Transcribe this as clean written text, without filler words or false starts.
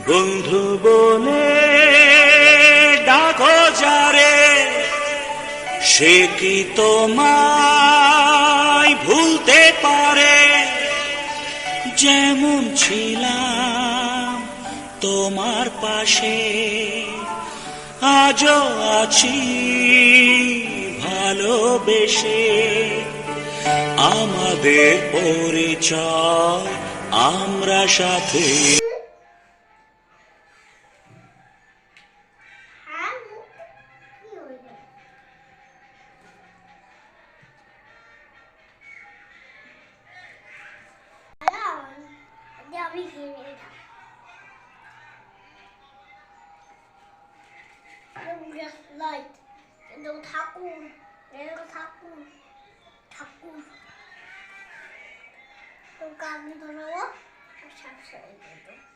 বন্ধু বলে ডাকো যারে, সে কি তোমায় ভুলতে পারে? যেমন ছিলাম তোমার পাশে, আজও আছি ভালোবেসে। আমাদের পরিচয় আমরা সাথে। আমি ঘিরে just light and they'll ঠাকুর ঠাকুর ঠাকুর তো কামি ধরো সাবস্ক্রাইব করো।